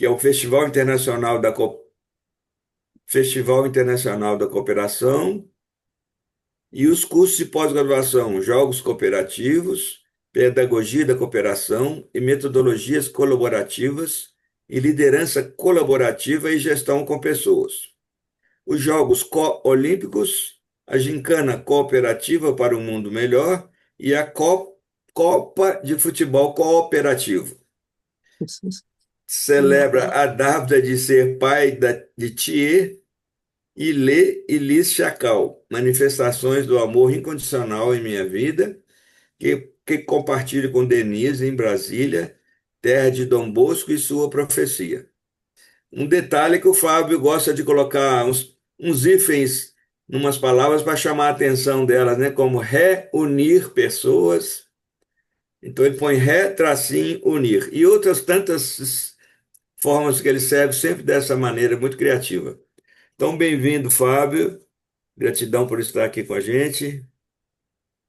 que é o Festival Internacional da Cooperação, e os cursos de pós-graduação, Jogos Cooperativos, Pedagogia da Cooperação e Metodologias Colaborativas e Liderança Colaborativa e Gestão com Pessoas. Os Jogos Olímpicos, a Gincana Cooperativa para um Mundo Melhor e a Copa de Futebol Cooperativo. Celebra a data de ser pai de Thier, Ilê e Liz Chacal, manifestações do amor incondicional em minha vida, que compartilho com Denise em Brasília, terra de Dom Bosco e sua profecia. Um detalhe é que o Fábio gosta de colocar uns hífens numas palavras para chamar a atenção delas, né? Como reunir pessoas. Então ele põe ré, tracinho, unir. E outras tantas formas que ele serve sempre dessa maneira, muito criativa. Então, bem-vindo, Fábio. Gratidão por estar aqui com a gente.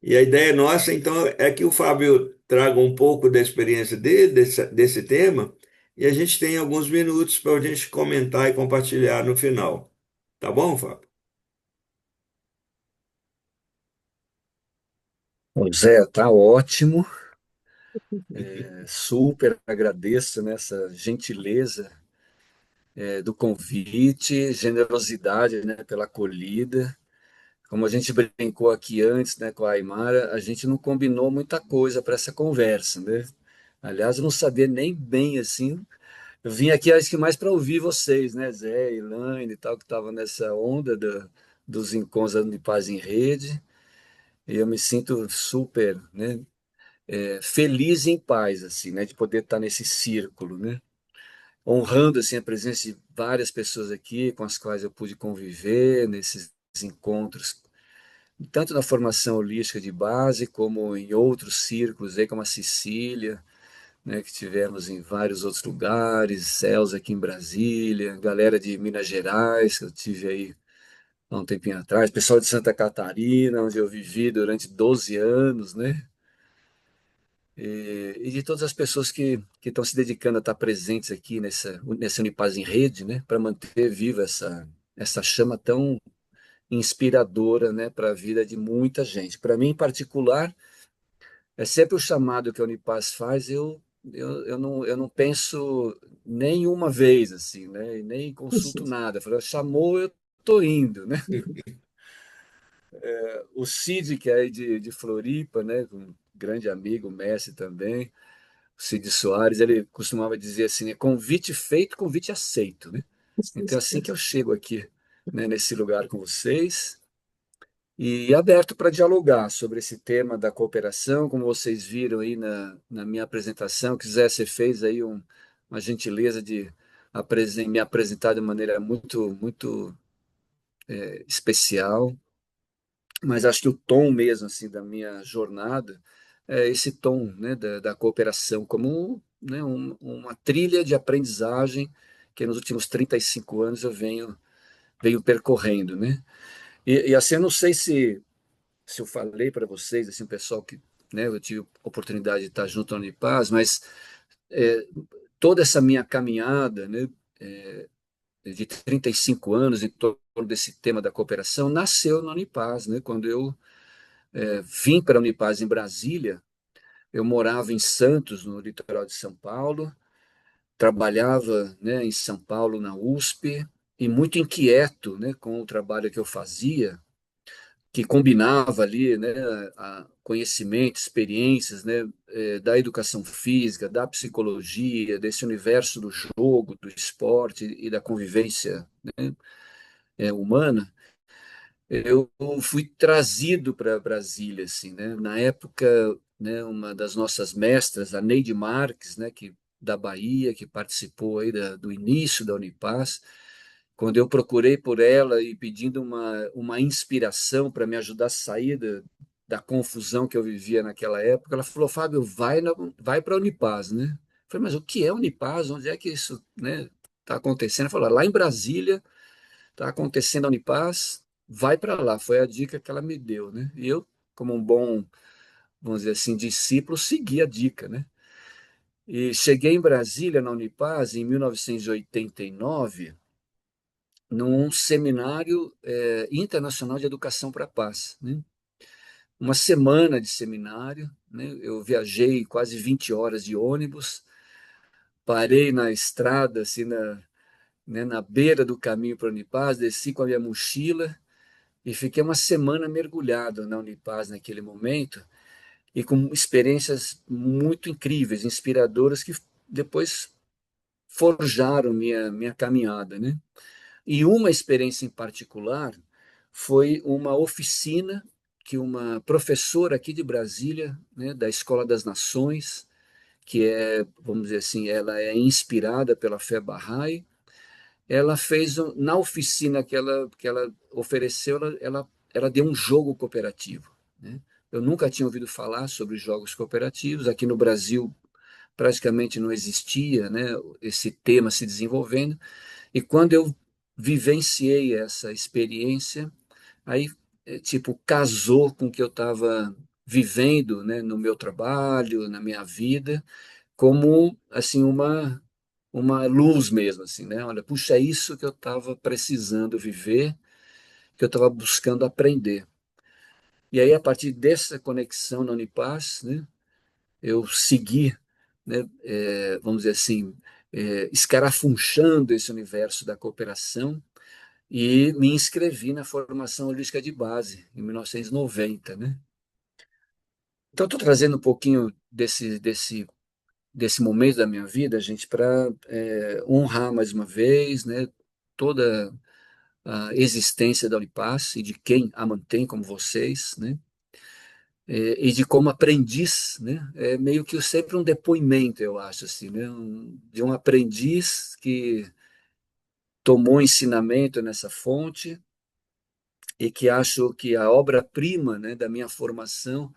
E a ideia nossa, então, é que o Fábio traga um pouco da experiência dele, desse tema, e a gente tem alguns minutos para a gente comentar e compartilhar no final. Tá bom, Fábio? Ô, Zé, tá ótimo. Super agradeço nessa gentileza do convite, generosidade, né, pela acolhida. Como a gente brincou aqui antes, né, com a Aimara, a gente não combinou muita coisa para essa conversa, né? Aliás, eu não sabia nem bem assim. Eu vim aqui, acho que mais para ouvir vocês, né, Zé, Elaine e tal, que estavam nessa onda dos encontros de paz em rede. E eu me sinto super, né, feliz e em paz, assim, né, de poder estar nesse círculo, né, honrando assim a presença de várias pessoas aqui com as quais eu pude conviver nesses encontros, tanto na formação holística de base como em outros círculos, aí como a Sicília, né, que tivemos em vários outros lugares, céus aqui em Brasília, galera de Minas Gerais que eu tive aí há um tempinho atrás, pessoal de Santa Catarina, onde eu vivi durante 12 anos, né? E de todas as pessoas que estão se dedicando a estar presentes aqui nessa Unipaz em Rede, né, para manter viva essa chama tão inspiradora, né, para a vida de muita gente. Para mim, em particular, é sempre o chamado que a Unipaz faz, eu não penso nem uma vez, assim, né, e nem consulto nada. Falo, chamou, eu estou indo, né? O Cid, que é aí de Floripa, né, um grande amigo, mestre também, Cid Soares, ele costumava dizer assim, né, convite feito, convite aceito, né? Então, é assim que eu chego aqui, né, nesse lugar com vocês, e aberto para dialogar sobre esse tema da cooperação, como vocês viram aí na minha apresentação, quiser você fez aí uma gentileza de me apresentar de maneira muito especial, mas acho que o tom mesmo assim da minha jornada é esse tom, né, da cooperação como, né, uma trilha de aprendizagem que nos últimos 35 anos eu venho percorrendo, né? E assim, eu não sei se eu falei para vocês, assim, o pessoal que, né, eu tive a oportunidade de estar junto à Unipaz, mas é, toda essa minha caminhada, né, de 35 anos em torno desse tema da cooperação nasceu na Unipaz, né? Quando eu vim para a Unipaz em Brasília, eu morava em Santos, no litoral de São Paulo, trabalhava, né, em São Paulo, na USP, e muito inquieto, né, com o trabalho que eu fazia, que combinava ali, né, conhecimento, experiências, né, da educação física, da psicologia, desse universo do jogo, do esporte e da convivência, né, humana. Eu fui trazido para Brasília, assim, né? Na época, né, uma das nossas mestras, a Neide Marques, né, da Bahia, que participou aí do início da Unipaz, quando eu procurei por ela e pedindo uma inspiração para me ajudar a sair da confusão que eu vivia naquela época, ela falou, Fábio, vai para a Unipaz, né? Eu falei, mas o que é Unipaz? Onde é que isso, né, está acontecendo? Ela falou, lá em Brasília está acontecendo a Unipaz, vai para lá. Foi a dica que ela me deu, né? E eu, como um bom, vamos dizer assim, discípulo, segui a dica, né? E cheguei em Brasília, na Unipaz, em 1989, num seminário internacional de educação para a paz, né? Uma semana de seminário, né? Eu viajei quase 20 horas de ônibus, parei na estrada, assim, na beira do caminho para a Unipaz, desci com a minha mochila e fiquei uma semana mergulhado na Unipaz naquele momento e com experiências muito incríveis, inspiradoras, que depois forjaram minha caminhada, né? E uma experiência em particular foi uma oficina que uma professora aqui de Brasília, né, da Escola das Nações, que é, vamos dizer assim, ela é inspirada pela fé Bahá'í, ela fez, na oficina que ela ofereceu, ela deu um jogo cooperativo, né? Eu nunca tinha ouvido falar sobre jogos cooperativos. Aqui no Brasil praticamente não existia, né, esse tema se desenvolvendo. E quando eu vivenciei essa experiência, aí, tipo, casou com o que eu estava vivendo, né, no meu trabalho, na minha vida, como, assim, uma luz mesmo, assim, né? Olha, puxa, é isso que eu estava precisando viver, que eu estava buscando aprender. E aí, a partir dessa conexão na Unipaz, né, eu segui, né, vamos dizer assim, escarafunchando esse universo da cooperação e me inscrevi na formação holística de base, em 1990, né? Então, estou trazendo um pouquinho desse momento da minha vida, gente, para honrar mais uma vez, né, toda a existência da Unipaz e de quem a mantém, como vocês, né? E de como aprendiz, né? É meio que sempre um depoimento, eu acho, assim, né? De um aprendiz que tomou ensinamento nessa fonte e que acho que a obra-prima, né, da minha formação,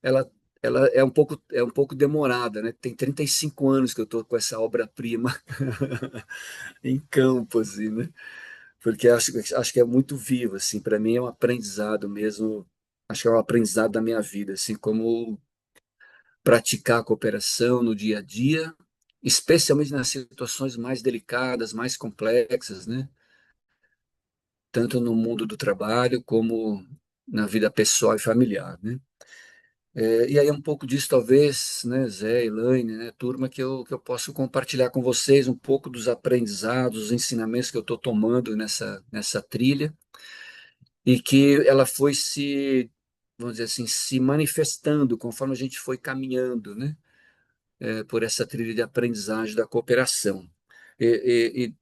ela, ela é um pouco demorada, né? Tem 35 anos que eu estou com essa obra-prima em campo, assim, né? Porque acho que é muito vivo, assim, para mim é um aprendizado mesmo, acho que é um aprendizado da minha vida, assim, como praticar a cooperação no dia a dia, especialmente nas situações mais delicadas, mais complexas, né? Tanto no mundo do trabalho como na vida pessoal e familiar, né? E aí um pouco disso, talvez, né, Zé, Elaine, né, turma, que eu posso compartilhar com vocês um pouco dos aprendizados, os ensinamentos que eu estou tomando nessa trilha e que ela foi vamos dizer assim, se manifestando conforme a gente foi caminhando, né, por essa trilha de aprendizagem da cooperação. E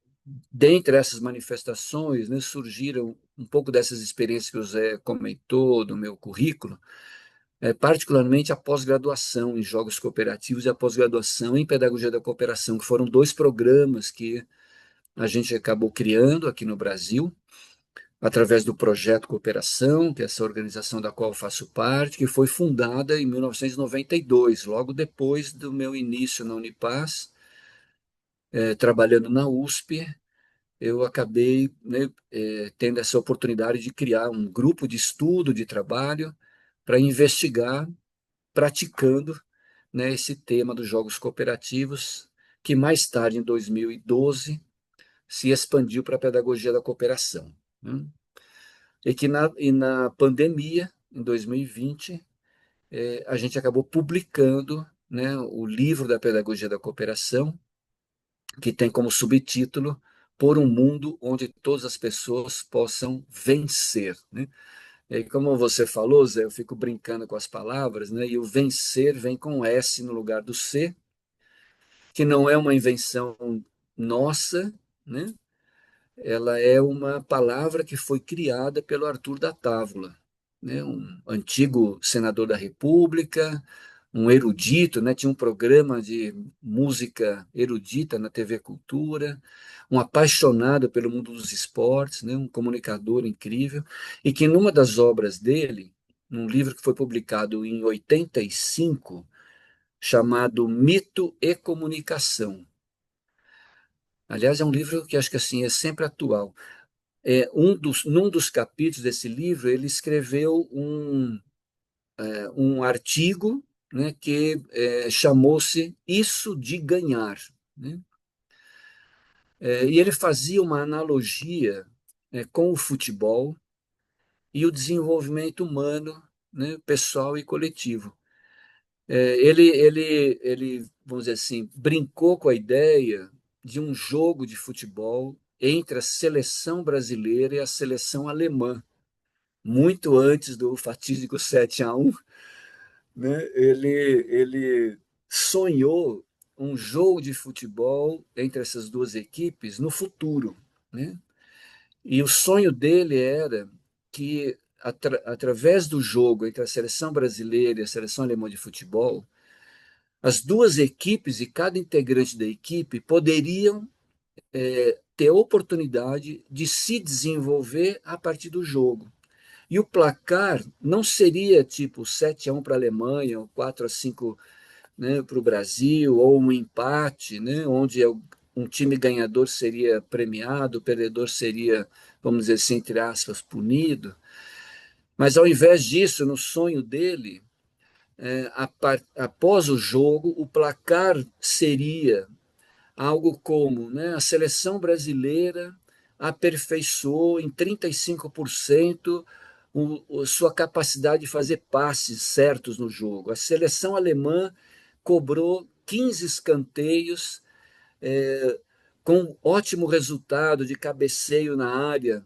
dentre essas manifestações, né, surgiram um pouco dessas experiências que o Zé comentou do meu currículo, particularmente a pós-graduação em jogos cooperativos e a pós-graduação em pedagogia da cooperação, que foram dois programas que a gente acabou criando aqui no Brasil, através do Projeto Cooperação, que é essa organização da qual eu faço parte, que foi fundada em 1992, logo depois do meu início na Unipaz, trabalhando na USP. Eu acabei, né, tendo essa oportunidade de criar um grupo de estudo, de trabalho, para investigar, praticando, né, esse tema dos jogos cooperativos, que mais tarde, em 2012, se expandiu para a pedagogia da cooperação, né? E na pandemia, em 2020, a gente acabou publicando, né, o livro da pedagogia da cooperação, que tem como subtítulo Por um Mundo Onde Todas as Pessoas Possam Vencer, né? E aí, como você falou, Zé, eu fico brincando com as palavras, né? E o vencer vem com S no lugar do C, que não é uma invenção nossa, né? Ela é uma palavra que foi criada pelo Arthur da Távola, né? Um antigo senador da República, um erudito, né? Tinha um programa de música erudita na TV Cultura, um apaixonado pelo mundo dos esportes, né? Um comunicador incrível, e que numa das obras dele, num livro que foi publicado em 85, chamado Mito e Comunicação. Aliás, é um livro que acho que assim é sempre atual. Num dos capítulos desse livro, ele escreveu um artigo, né, que chamou-se Isso de Ganhar, né? E ele fazia uma analogia com o futebol e o desenvolvimento humano, né, pessoal e coletivo. Ele, vamos dizer assim, brincou com a ideia de um jogo de futebol entre a seleção brasileira e a seleção alemã, muito antes do fatídico 7-1, né? Ele sonhou um jogo de futebol entre essas duas equipes no futuro, né? E o sonho dele era que, através do jogo entre a seleção brasileira e a seleção alemã de futebol, as duas equipes e cada integrante da equipe poderiam ter a oportunidade de se desenvolver a partir do jogo. E o placar não seria tipo 7-1 para a Alemanha, ou 4-5, né, para o Brasil, ou um empate, né, onde um time ganhador seria premiado, o perdedor seria, vamos dizer assim, entre aspas, punido. Mas ao invés disso, no sonho dele, após o jogo, o placar seria algo como, né, a seleção brasileira aperfeiçoou em 35% sua capacidade de fazer passes certos no jogo. A seleção alemã cobrou 15 escanteios, é, com ótimo resultado de cabeceio na área,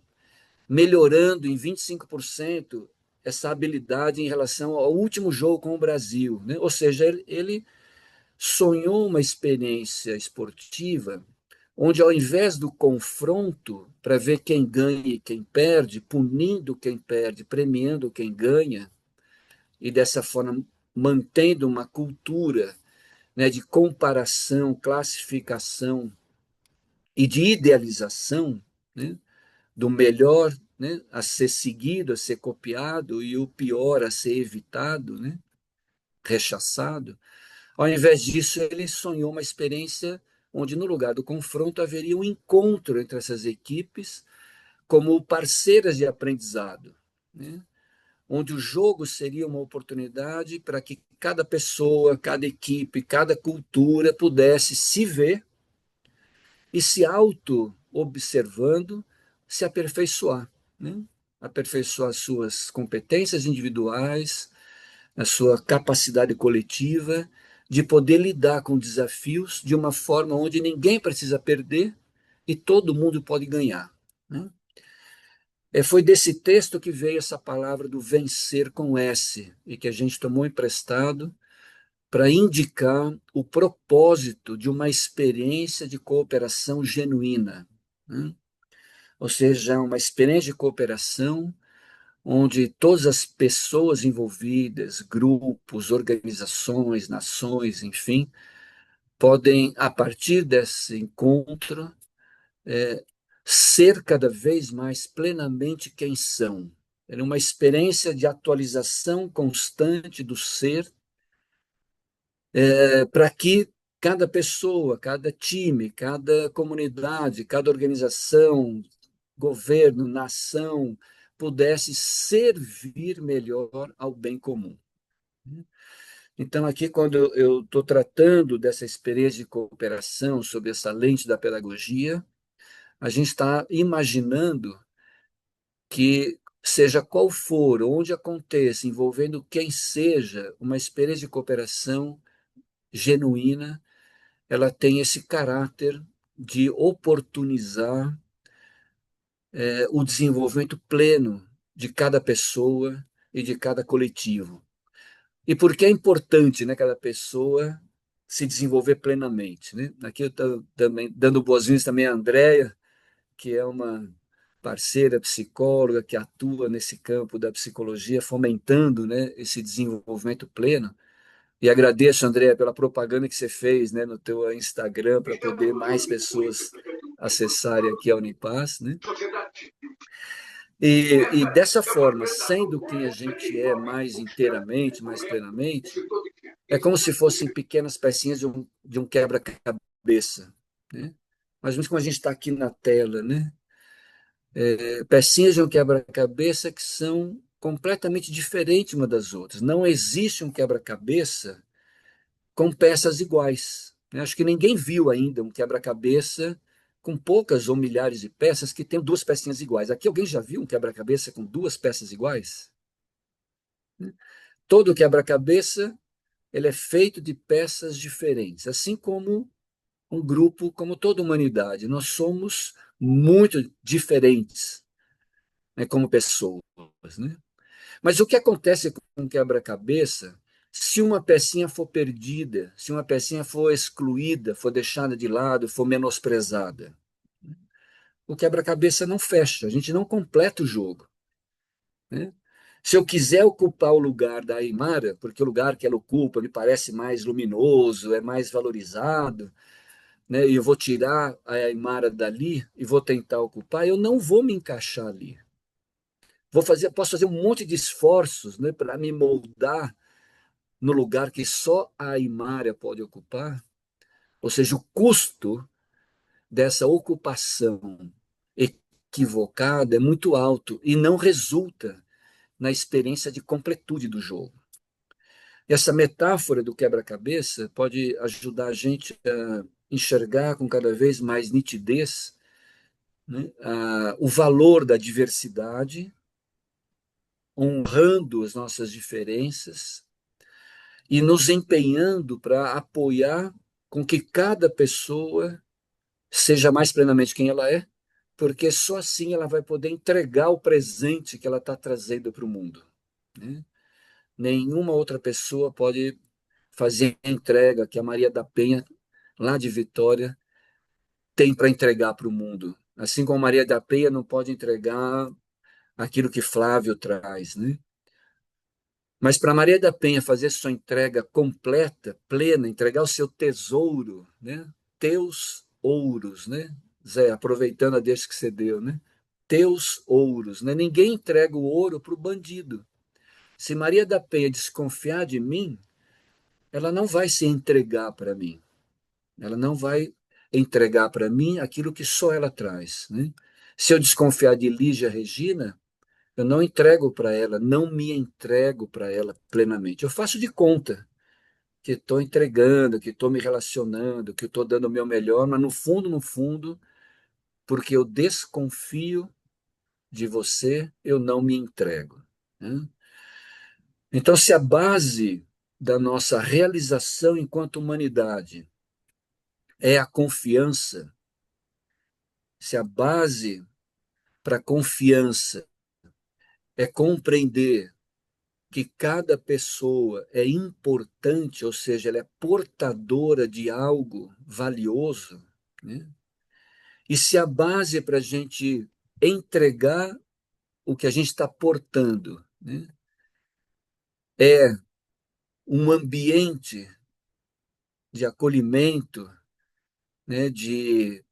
melhorando em 25% essa habilidade em relação ao último jogo com o Brasil, né? Ou seja, ele sonhou uma experiência esportiva onde, ao invés do confronto para ver quem ganha e quem perde, punindo quem perde, premiando quem ganha, e dessa forma mantendo uma cultura, né, de comparação, classificação e de idealização, né, do melhor, né, a ser seguido, a ser copiado, e o pior a ser evitado, né, rechaçado. Ao invés disso, ele sonhou uma experiência onde, no lugar do confronto, haveria um encontro entre essas equipes como parceiras de aprendizado, né? Onde o jogo seria uma oportunidade para que cada pessoa, cada equipe, cada cultura pudesse se ver e, se auto-observando, se aperfeiçoar, né? Aperfeiçoar suas competências individuais, a sua capacidade coletiva de poder lidar com desafios de uma forma onde ninguém precisa perder e todo mundo pode ganhar, né? Foi desse texto que veio essa palavra do vencer com S, e que a gente tomou emprestado para indicar o propósito de uma experiência de cooperação genuína, né? Ou seja, uma experiência de cooperação onde todas as pessoas envolvidas, grupos, organizações, nações, enfim, podem, a partir desse encontro, é, ser cada vez mais plenamente quem são. É uma experiência de atualização constante do ser, para que cada pessoa, cada time, cada comunidade, cada organização, governo, nação, pudesse servir melhor ao bem comum. Então, aqui, quando eu estou tratando dessa experiência de cooperação sob essa lente da pedagogia, a gente está imaginando que, seja qual for, onde aconteça, envolvendo quem seja, uma experiência de cooperação genuína, ela tem esse caráter de oportunizar o desenvolvimento pleno de cada pessoa e de cada coletivo. E por que é importante, né, cada pessoa se desenvolver plenamente, né? Aqui eu estou também dando boas-vindas também à Andréia, que é uma parceira psicóloga que atua nesse campo da psicologia, fomentando, né, esse desenvolvimento pleno. E agradeço, Andréia, pela propaganda que você fez, né, no teu Instagram, para poder mais pessoas acessarem aqui a Unipaz, né? E dessa forma, sendo quem a gente é mais inteiramente, mais plenamente, é como se fossem pequenas pecinhas de um quebra-cabeça, né? Mas mesmo como a gente está aqui na tela, né? Pecinhas de um quebra-cabeça que são completamente diferentes uma das outras. Não existe um quebra-cabeça com peças iguais. Acho que ninguém viu ainda um quebra-cabeça com poucas ou milhares de peças que tem duas pecinhas iguais. Aqui alguém já viu um quebra-cabeça com duas peças iguais? Todo quebra-cabeça ele é feito de peças diferentes, assim como um grupo, como toda a humanidade. Nós somos muito diferentes, né, como pessoas, né? Mas o que acontece com um quebra-cabeça, se uma pecinha for perdida, se uma pecinha for excluída, for deixada de lado, for menosprezada? O quebra-cabeça não fecha, a gente não completa o jogo, né? Se eu quiser ocupar o lugar da Aimara, porque o lugar que ela ocupa me parece mais luminoso, é mais valorizado, né, e eu vou tirar a Aimara dali e vou tentar ocupar, eu não vou me encaixar ali. Posso fazer um monte de esforços, né, para me moldar no lugar que só a Aimara pode ocupar, ou seja, o custo dessa ocupação equivocada é muito alto e não resulta na experiência de completude do jogo. Essa metáfora do quebra-cabeça pode ajudar a gente a enxergar com cada vez mais nitidez, né, o valor da diversidade, honrando as nossas diferenças e nos empenhando para apoiar com que cada pessoa seja mais plenamente quem ela é, porque só assim ela vai poder entregar o presente que ela está trazendo para o mundo, né? Nenhuma outra pessoa pode fazer a entrega que a Maria da Penha, lá de Vitória, tem para entregar para o mundo. Assim como a Maria da Penha não pode entregar aquilo que Flávio traz, né? Mas para Maria da Penha fazer sua entrega completa, plena, entregar o seu tesouro, né? Teus ouros, né? Zé, aproveitando a deixa que você deu, né? Teus ouros, né? Ninguém entrega o ouro para o bandido. Se Maria da Penha desconfiar de mim, ela não vai se entregar para mim. Ela não vai entregar para mim aquilo que só ela traz, né? Se eu desconfiar de Lígia Regina, eu não entrego para ela, não me entrego para ela plenamente. Eu faço de conta que estou entregando, que estou me relacionando, que estou dando o meu melhor, mas no fundo, no fundo, porque eu desconfio de você, eu não me entrego, né? Então, se a base da nossa realização enquanto humanidade é a confiança, se a base para a confiança é compreender que cada pessoa é importante, ou seja, ela é portadora de algo valioso, né? E se a base para a gente entregar o que a gente está portando, né, é um ambiente de acolhimento, né, de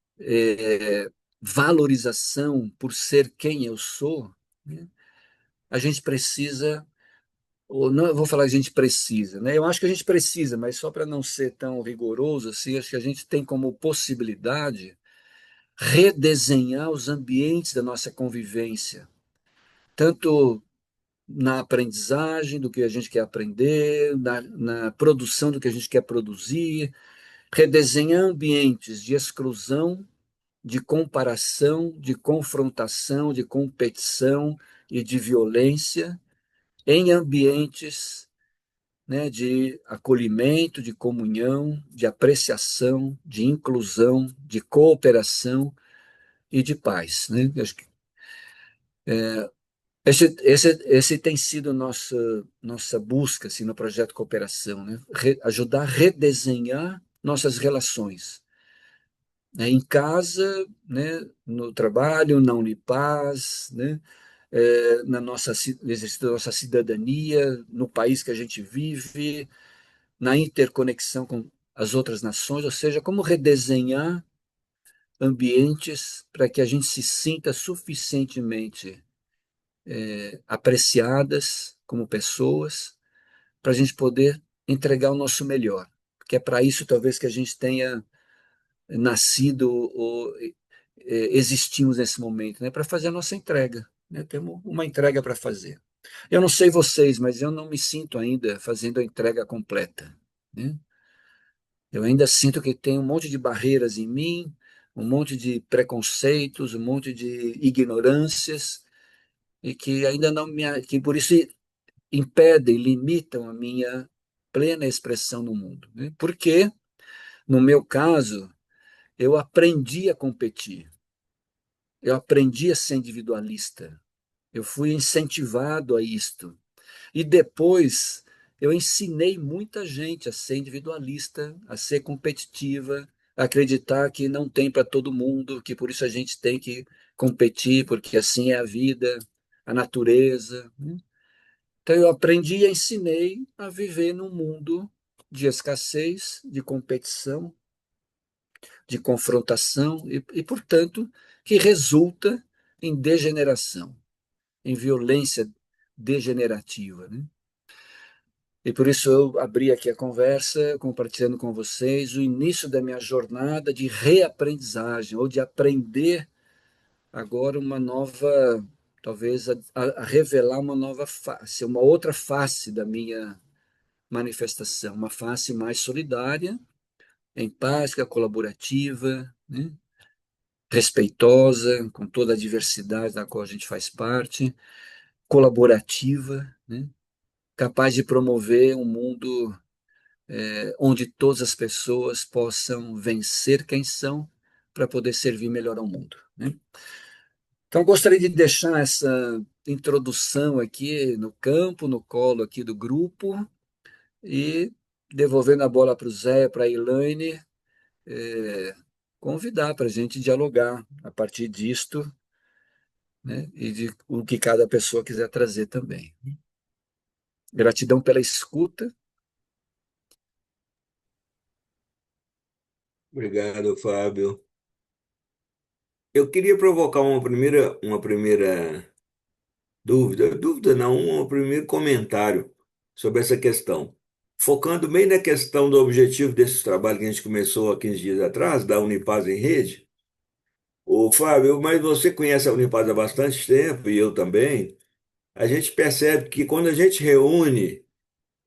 valorização por ser quem eu sou, né, a gente precisa, ou não eu vou falar que a gente precisa, né? Eu acho que a gente precisa, mas só para não ser tão rigoroso assim, acho que a gente tem como possibilidade redesenhar os ambientes da nossa convivência, tanto na aprendizagem do que a gente quer aprender, na produção do que a gente quer produzir, redesenhar ambientes de exclusão, de comparação, de confrontação, de competição e de violência em ambientes, né, de acolhimento, de comunhão, de apreciação, de inclusão, de cooperação e de paz, né? Acho que esse tem sido nossa busca assim, no projeto Cooperação, né? Ajudar a redesenhar nossas relações, né? Em casa, né? No trabalho, na Unipaz, né? Na nossa, no exercício da nossa cidadania, no país que a gente vive, na interconexão com as outras nações, ou seja, como redesenhar ambientes para que a gente se sinta suficientemente apreciadas como pessoas, para a gente poder entregar o nosso melhor. Porque é para isso, talvez, que a gente tenha nascido ou existimos nesse momento, né? Para fazer a nossa entrega. Né? Temos uma entrega para fazer. Eu não sei vocês, mas eu não me sinto ainda fazendo a entrega completa, né? Eu ainda sinto que tem um monte de barreiras em mim, um monte de preconceitos, um monte de ignorâncias, e que ainda não me, que por isso impedem, limitam a minha plena expressão no mundo, né? Porque, no meu caso, eu aprendi a competir, eu aprendi a ser individualista, eu fui incentivado a isto. E depois eu ensinei muita gente a ser individualista, a ser competitiva, a acreditar que não tem para todo mundo, que por isso a gente tem que competir, porque assim é a vida, a natureza, né? Então eu aprendi e ensinei a viver num mundo de escassez, de competição, de confrontação portanto, que resulta em degeneração, em violência degenerativa, né? E por isso eu abri aqui a conversa, compartilhando com vocês o início da minha jornada de reaprendizagem, ou de aprender agora uma nova, talvez a revelar uma nova face, uma outra face da minha manifestação, uma face mais solidária, empática, colaborativa, né? Respeitosa, com toda a diversidade da qual a gente faz parte, colaborativa, né? Capaz de promover um mundo onde todas as pessoas possam vencer quem são para poder servir melhor ao mundo, né? Então, gostaria de deixar essa introdução aqui no campo, no colo aqui do grupo, e devolvendo a bola para o Zé, para a Elaine, é, convidar para a gente dialogar a partir disto, né, e de o que cada pessoa quiser trazer também. Gratidão pela escuta. Obrigado, Fábio. Eu queria provocar uma primeira dúvida não, um primeiro comentário sobre essa questão. Focando bem na questão do objetivo desse trabalho que a gente começou há 15 dias atrás, da Unipaz em Rede. Ô, Fábio, mas você conhece a Unipaz há bastante tempo, e eu também. A gente percebe que quando a gente reúne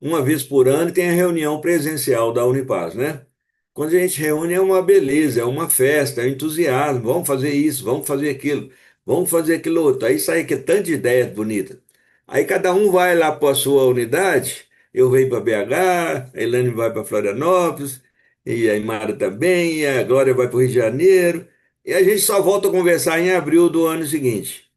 uma vez por ano tem a reunião presencial da Unipaz, né? Quando a gente reúne é uma beleza, é uma festa, é um entusiasmo, vamos fazer isso, vamos fazer aquilo, vamos fazer aquilo outro. Aí sai que tanta ideia bonita. Aí cada um vai lá para a sua unidade, eu venho para BH, a Elaine vai para Florianópolis, e a Imara também, e a Glória vai para o Rio de Janeiro, e a gente só volta a conversar em abril do ano seguinte.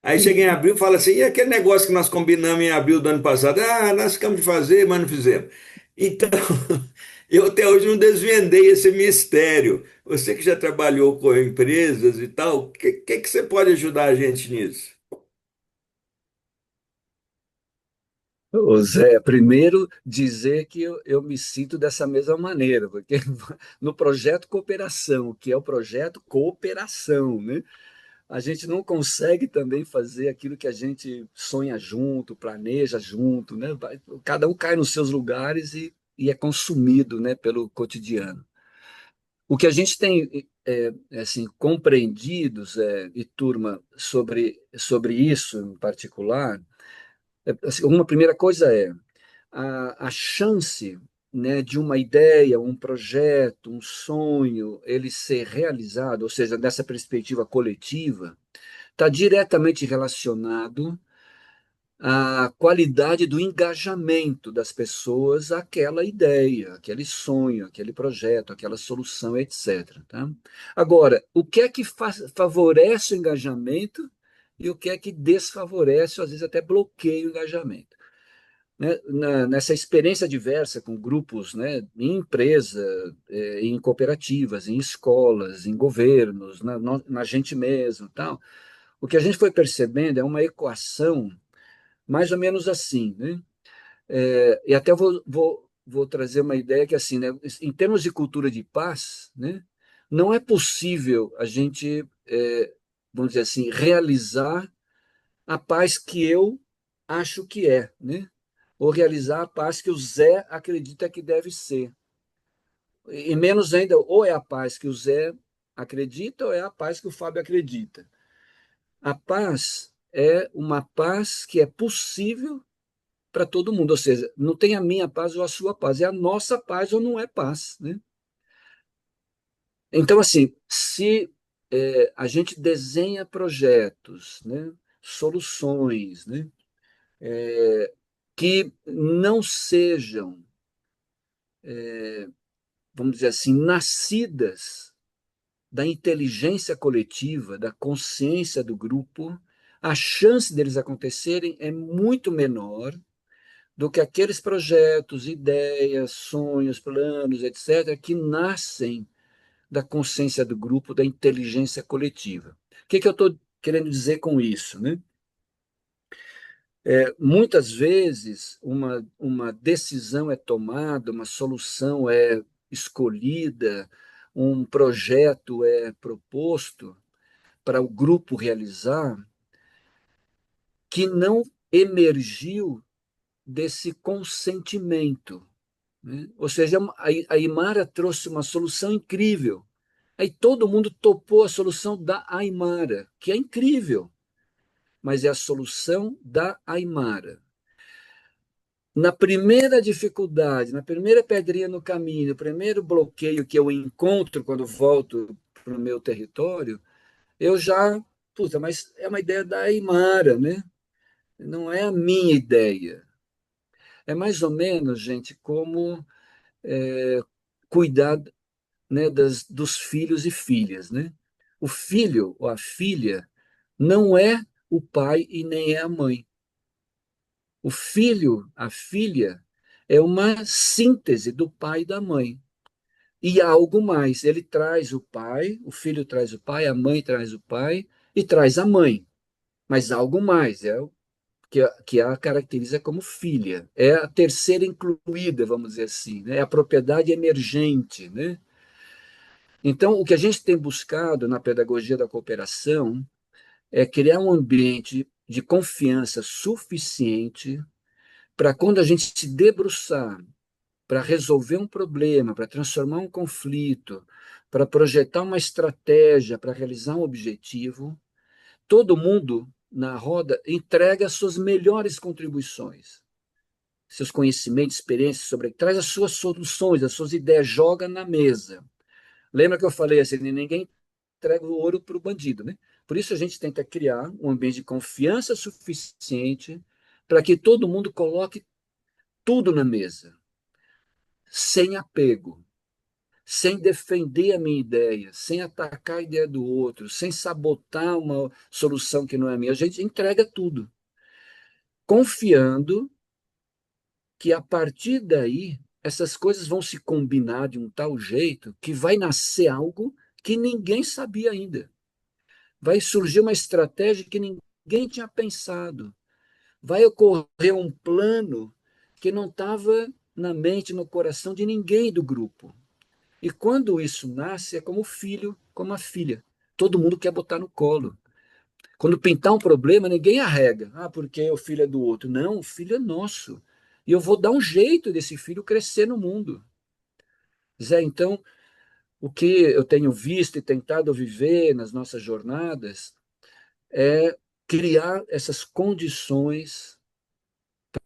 Aí chega em abril e fala assim, e aquele negócio que nós combinamos em abril do ano passado? Ah, nós ficamos de fazer, mas não fizemos. Então, eu até hoje não desvendei esse mistério. Você que já trabalhou com empresas e tal, o que você pode ajudar a gente nisso? Ô Zé, primeiro dizer que eu me sinto dessa mesma maneira, porque no projeto Cooperação, que é o projeto Cooperação, né? A gente não consegue também fazer aquilo que a gente sonha junto, planeja junto, né? Cada um cai nos seus lugares e é consumido, né, pelo cotidiano. O que a gente tem assim compreendido, Zé e turma, sobre isso em particular, assim, uma primeira coisa é a chance, né, de uma ideia, um projeto, um sonho, ele ser realizado, ou seja, dessa perspectiva coletiva, está diretamente relacionado à qualidade do engajamento das pessoas àquela ideia, aquele sonho, aquele projeto, aquela solução, etc. Tá? Agora, o que é que favorece o engajamento e o que é que desfavorece, ou às vezes até bloqueia o engajamento? Né, nessa experiência diversa com grupos, né, em empresa, em cooperativas, em escolas, em governos, na gente mesmo, tal, o que a gente foi percebendo é uma equação mais ou menos assim, né? E até vou trazer uma ideia que assim, né, em termos de cultura de paz, né, não é possível a gente, vamos dizer assim, realizar a paz que eu acho que é, né? Ou realizar a paz que o Zé acredita que deve ser. E menos ainda, ou é a paz que o Zé acredita, ou é a paz que o Fábio acredita. A paz é uma paz que é possível para todo mundo. Ou seja, não tem a minha paz ou a sua paz, é a nossa paz ou não é paz, né? Então, assim, se a gente desenha projetos, né, soluções, né, que não sejam, vamos dizer assim, nascidas da inteligência coletiva, da consciência do grupo, a chance deles acontecerem é muito menor do que aqueles projetos, ideias, sonhos, planos, etc., que nascem da consciência do grupo, da inteligência coletiva. O que eu estou querendo dizer com isso, né? Muitas vezes uma decisão é tomada, uma solução é escolhida, um projeto é proposto para o grupo realizar, que não emergiu desse consentimento, né? Ou seja, a Aimara trouxe uma solução incrível. Aí todo mundo topou a solução da Aimara, que é incrível, mas é a solução da Aimara. Na primeira dificuldade, na primeira pedrinha no caminho, no primeiro bloqueio que eu encontro quando volto para o meu território, eu já, puta, mas é uma ideia da Aimara, né? Não é a minha ideia. É mais ou menos, gente, como cuidar, né, dos filhos e filhas, né? O filho ou a filha não é o pai e nem é a mãe. O filho, a filha, é uma síntese do pai e da mãe. E há algo mais. Ele traz o pai, o filho traz o pai, a mãe traz o pai e traz a mãe. Mas há algo mais, é o que a caracteriza como filha. É a terceira incluída, vamos dizer assim, né? É a propriedade emergente, né? Então, o que a gente tem buscado na pedagogia da cooperação é criar um ambiente de confiança suficiente para quando a gente se debruçar para resolver um problema, para transformar um conflito, para projetar uma estratégia, para realizar um objetivo, todo mundo na roda entrega as suas melhores contribuições, seus conhecimentos, experiências sobre, traz as suas soluções, as suas ideias, joga na mesa. Lembra que eu falei assim, ninguém entrega o ouro para o bandido, né? Por isso a gente tenta criar um ambiente de confiança suficiente para que todo mundo coloque tudo na mesa, sem apego, sem defender a minha ideia, sem atacar a ideia do outro, sem sabotar uma solução que não é minha. A gente entrega tudo, confiando que a partir daí essas coisas vão se combinar de um tal jeito que vai nascer algo que ninguém sabia ainda. Vai surgir uma estratégia que ninguém tinha pensado. Vai ocorrer um plano que não estava na mente, no coração de ninguém do grupo. E quando isso nasce, é como o filho, como a filha. Todo mundo quer botar no colo. Quando pintar um problema, ninguém arrega. Ah, porque o filho é do outro. Não, o filho é nosso. E eu vou dar um jeito desse filho crescer no mundo. Zé, então, o que eu tenho visto e tentado viver nas nossas jornadas é criar essas condições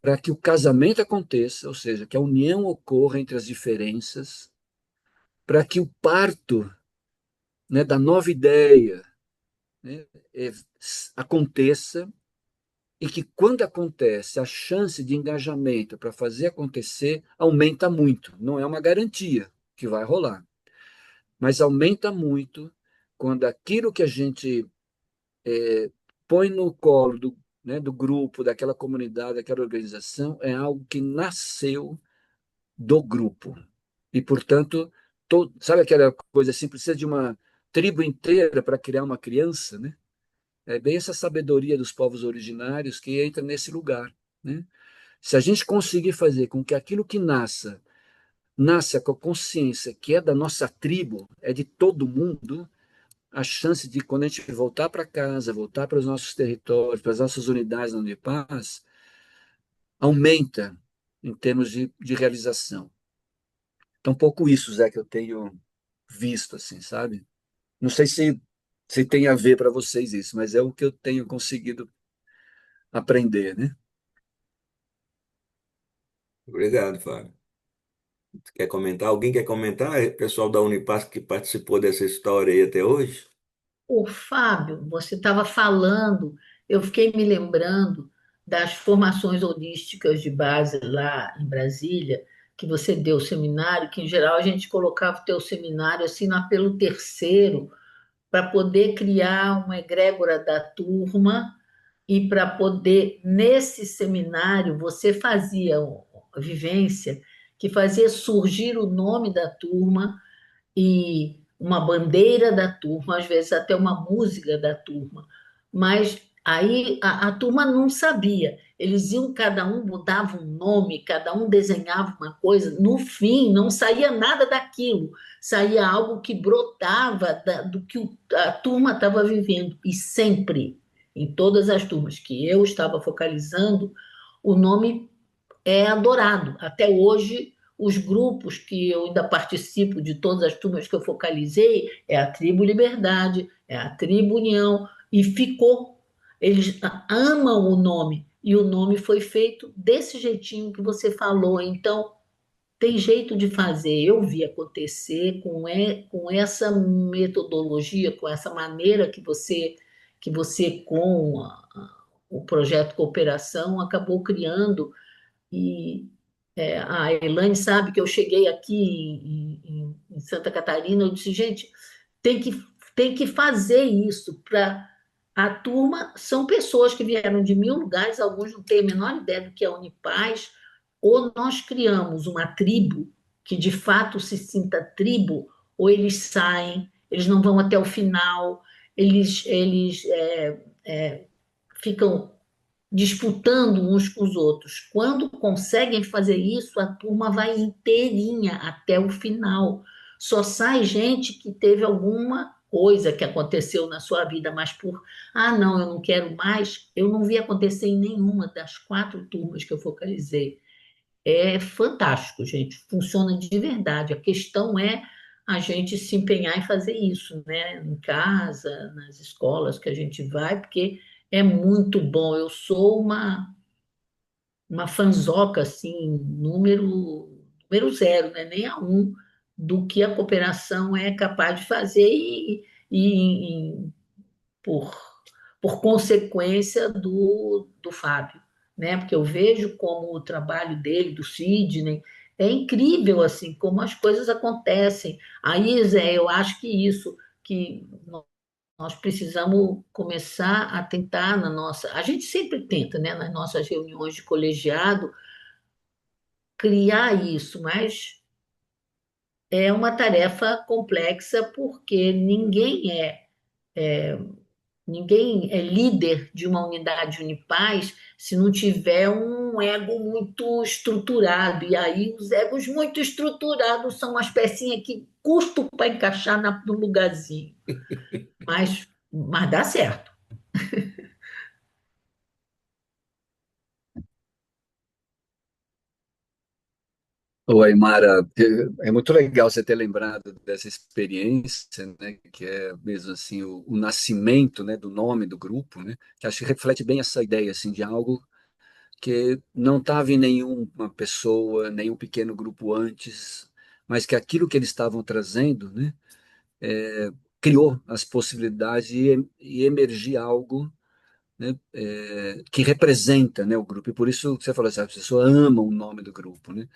para que o casamento aconteça, ou seja, que a união ocorra entre as diferenças, para que o parto, né, da nova ideia, né, é, aconteça e que quando acontece a chance de engajamento para fazer acontecer aumenta muito. Não é uma garantia que vai rolar, mas aumenta muito quando aquilo que a gente põe no colo do grupo, daquela comunidade, daquela organização, é algo que nasceu do grupo. E, portanto, sabe aquela coisa assim, precisa de uma tribo inteira para criar uma criança, né? É bem essa sabedoria dos povos originários que entra nesse lugar, né? Se a gente conseguir fazer com que aquilo que nasça com a consciência que é da nossa tribo, é de todo mundo, a chance de, quando a gente voltar para casa, voltar para os nossos territórios, para as nossas unidades de paz, aumenta em termos de realização. Então, um pouco isso, Zé, que eu tenho visto, assim, sabe? Não sei se tem a ver para vocês isso, mas é o que eu tenho conseguido aprender, né? Obrigado, Fábio. Quer comentar? Alguém quer comentar? Pessoal da Unipar que participou dessa história aí até hoje? O Fábio, você estava falando, eu fiquei me lembrando das formações holísticas de base lá em Brasília, que você deu seminário, que em geral a gente colocava o teu seminário assim no apelo terceiro, para poder criar uma egrégora da turma e para poder, nesse seminário, você fazia a vivência que fazia surgir o nome da turma e uma bandeira da turma, às vezes até uma música da turma. Mas aí a turma não sabia. Eles iam, cada um mudava um nome, cada um desenhava uma coisa. No fim, não saía nada daquilo. Saía algo que brotava do que a turma estava vivendo. E sempre, em todas as turmas que eu estava focalizando, o nome é adorado. Até hoje, os grupos que eu ainda participo, de todas as turmas que eu focalizei, é a Tribo Liberdade, é a Tribo União, e ficou. Eles amam o nome, e o nome foi feito desse jeitinho que você falou. Então, tem jeito de fazer. Eu vi acontecer com essa metodologia, com essa maneira que você com o projeto Cooperação, acabou criando e a Elaine sabe que eu cheguei aqui em Santa Catarina, eu disse, gente, tem que, tem que fazer isso para a turma, são pessoas que vieram de mil lugares, alguns não têm a menor ideia do que é a Unipaz, ou nós criamos uma tribo que de fato se sinta tribo, ou eles saem, eles não vão até o final, eles ficam disputando uns com os outros. Quando conseguem fazer isso, a turma vai inteirinha até o final. Só sai gente que teve alguma coisa que aconteceu na sua vida, mas não, eu não quero mais, eu não vi acontecer em nenhuma das 4 turmas que eu focalizei. É fantástico, gente, funciona de verdade. A questão é a gente se empenhar em fazer isso, né? Em casa, nas escolas que a gente vai, porque é muito bom. Eu sou uma fanzoca, assim, número zero, né? Nem a um, do que a cooperação é capaz de fazer e por, por consequência do Fábio, né? Porque eu vejo como o trabalho dele, do Sidney, é incrível, assim, como as coisas acontecem. Aí, Zé, eu acho que isso, que nós precisamos começar a tentar na nossa. A gente sempre tenta, né, nas nossas reuniões de colegiado, criar isso, mas é uma tarefa complexa porque ninguém é líder de uma unidade Unipaz se não tiver um ego muito estruturado. E aí os egos muito estruturados são as pecinhas que custam para encaixar no lugarzinho. Mas dá certo. Ô, Aymara, é muito legal você ter lembrado dessa experiência, né, que é mesmo assim o nascimento, né, do nome do grupo, né, que acho que reflete bem essa ideia assim de algo que não estava em nenhuma pessoa, nenhum pequeno grupo antes, mas que aquilo que eles estavam trazendo, né, criou as possibilidades e emergir algo, né, que representa, né, o grupo. E por isso que você falou assim, as pessoas amam o nome do grupo, né?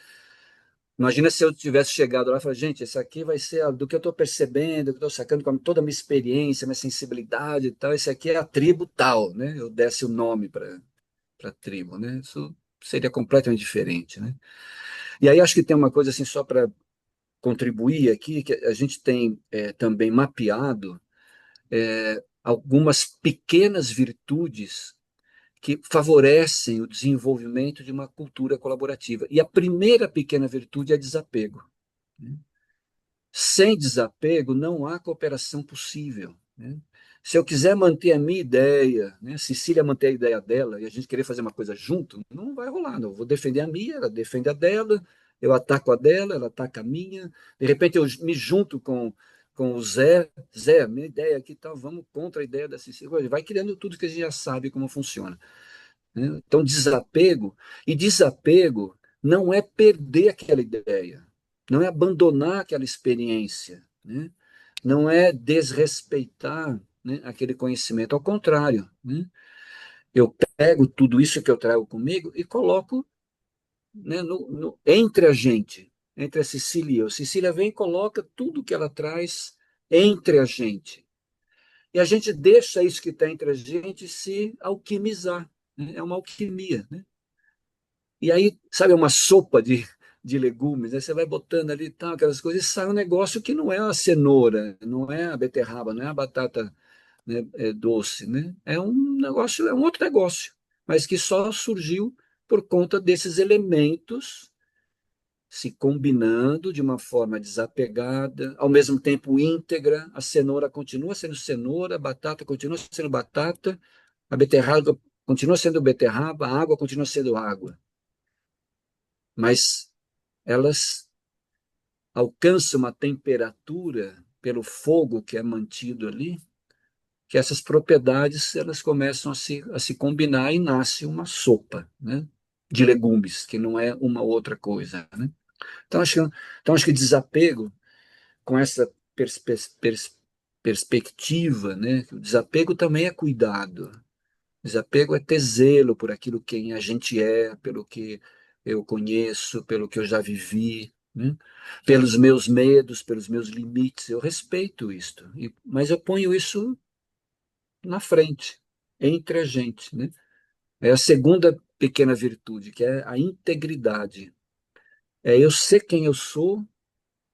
Imagina se eu tivesse chegado lá e falado, gente, esse aqui vai ser do que eu estou percebendo, do que eu estou sacando com toda a minha experiência, minha sensibilidade e tal, esse aqui é a tribo tal, né? Eu desse o nome para a tribo, né? Isso seria completamente diferente, né? E aí acho que tem uma coisa assim, só para contribuir aqui, que a gente tem também mapeado algumas pequenas virtudes que favorecem o desenvolvimento de uma cultura colaborativa. E a primeira pequena virtude é desapego, né? Sem desapego, não há cooperação possível, né? Se eu quiser manter a minha ideia, né, Cecília manter a ideia dela e a gente querer fazer uma coisa junto, não vai rolar. Não. Eu vou defender a minha, ela defende a dela, eu ataco a dela, ela ataca a minha. De repente eu me junto com o Zé. Zé, minha ideia aqui tá, vamos contra a ideia da Cecília. Vai criando tudo que a gente já sabe como funciona. né? Então, desapego não é perder aquela ideia, não é abandonar aquela experiência, né? Não é desrespeitar, né, aquele conhecimento. Ao contrário, né? Eu pego tudo isso que eu trago comigo e coloco, né, entre a gente, entre a Cecília e eu. Cecília vem e coloca tudo que ela traz entre a gente. E a gente deixa isso que está entre a gente se alquimizar, né? É uma alquimia, né? E aí, sabe, uma sopa de legumes, né? Você vai botando ali tal, aquelas coisas, e sai um negócio que não é a cenoura, não é a beterraba, não é a batata, né, doce, né? É um negócio, é um outro negócio, mas que só surgiu por conta desses elementos se combinando de uma forma desapegada, ao mesmo tempo íntegra. A cenoura continua sendo cenoura, a batata continua sendo batata, a beterraba continua sendo beterraba, a água continua sendo água, mas elas alcançam uma temperatura pelo fogo que é mantido ali, que essas propriedades elas começam a se combinar e nasce uma sopa, né, de legumes, que não é uma outra coisa, né? Então acho que desapego com essa perspectiva, né? O desapego também é cuidado. Desapego é ter zelo por aquilo quem a gente é, pelo que eu conheço, pelo que eu já vivi, né? Pelos meus medos, pelos meus limites. Eu respeito isto, mas eu ponho isso na frente, entre a gente, né? É a segunda pequena virtude, que é a integridade. É eu ser quem eu sou,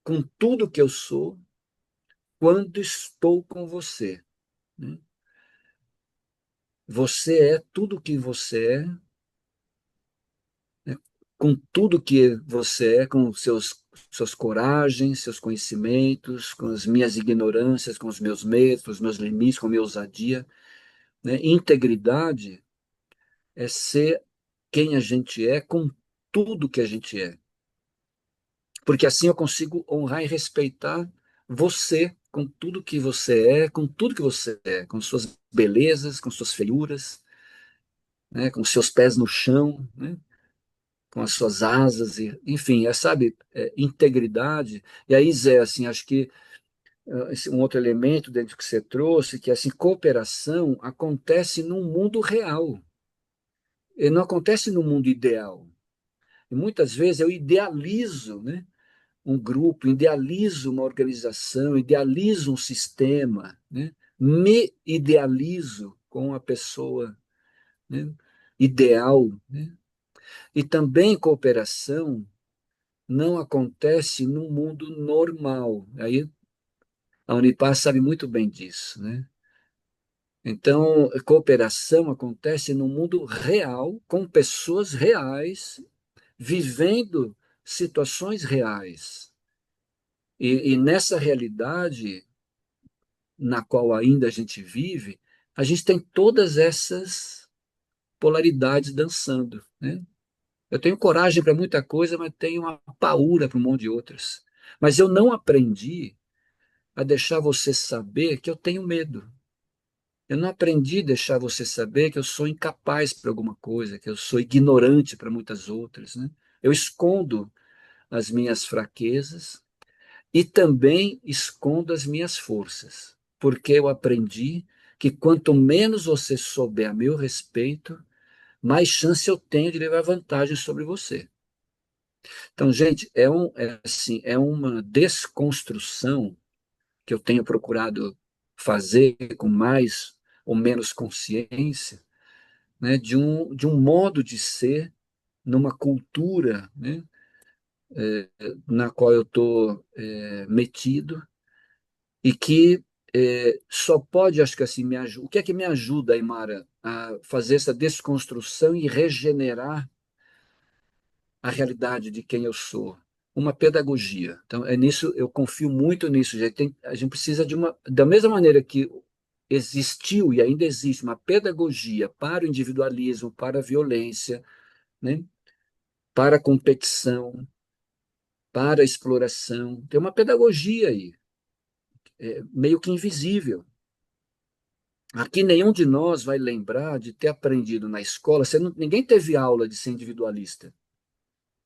com tudo que eu sou, quando estou com você, né? Você é tudo o que você é, né? Com tudo que você é, com suas coragens, seus conhecimentos, com as minhas ignorâncias, com os meus medos, com os meus limites, com a minha ousadia, né? Integridade é ser quem a gente é, com tudo que a gente é. Porque assim eu consigo honrar e respeitar você, com tudo que você é, com tudo que você é, com suas belezas, com suas feiuras, né, com seus pés no chão, né, com as suas asas, enfim, sabe, integridade. E aí, Zé, assim, acho que um outro elemento dentro do que você trouxe, que assim, cooperação acontece num mundo real, e não acontece no mundo ideal. E muitas vezes eu idealizo, né, um grupo, idealizo uma organização, idealizo um sistema, né, me idealizo com a pessoa, né, ideal, né? E também cooperação não acontece no mundo normal. Aí a Unipar sabe muito bem disso, né? Então, cooperação acontece no mundo real, com pessoas reais, vivendo situações reais. E nessa realidade na qual ainda a gente vive, a gente tem todas essas polaridades dançando, né? Eu tenho coragem para muita coisa, mas tenho uma paura para um monte de outras. Mas eu não aprendi a deixar você saber que eu tenho medo. Eu não aprendi a deixar você saber que eu sou incapaz para alguma coisa, que eu sou ignorante para muitas outras, né? Eu escondo as minhas fraquezas e também escondo as minhas forças, porque eu aprendi que quanto menos você souber a meu respeito, mais chance eu tenho de levar vantagem sobre você. Então, gente, assim, é uma desconstrução que eu tenho procurado fazer com mais ou menos consciência, né, de um modo de ser numa cultura, né, na qual eu estou metido e que só pode, acho que assim, o que é que me ajuda, Aymara, a fazer essa desconstrução e regenerar a realidade de quem eu sou? Uma pedagogia. Então, é nisso, eu confio muito nisso, gente. A gente precisa da mesma maneira que existiu e ainda existe uma pedagogia para o individualismo, para a violência, né? Para a competição, para a exploração. Tem uma pedagogia aí, meio que invisível, Aqui nenhum de nós vai lembrar de ter aprendido na escola. Ninguém teve aula de ser individualista.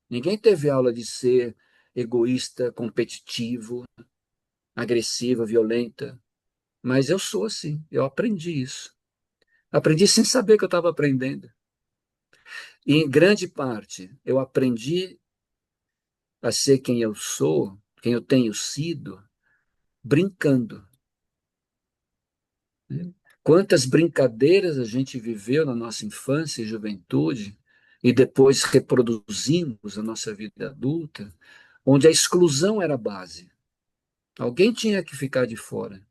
Ninguém teve aula de ser egoísta, competitivo, agressiva, violenta. Mas eu sou assim. Eu aprendi isso. Aprendi sem saber que eu estava aprendendo. E em grande parte, eu aprendi a ser quem eu sou, quem eu tenho sido, brincando. Né? Quantas brincadeiras a gente viveu na nossa infância e juventude, e depois reproduzimos na nossa vida adulta, onde a exclusão era a base. Alguém tinha que ficar de fora.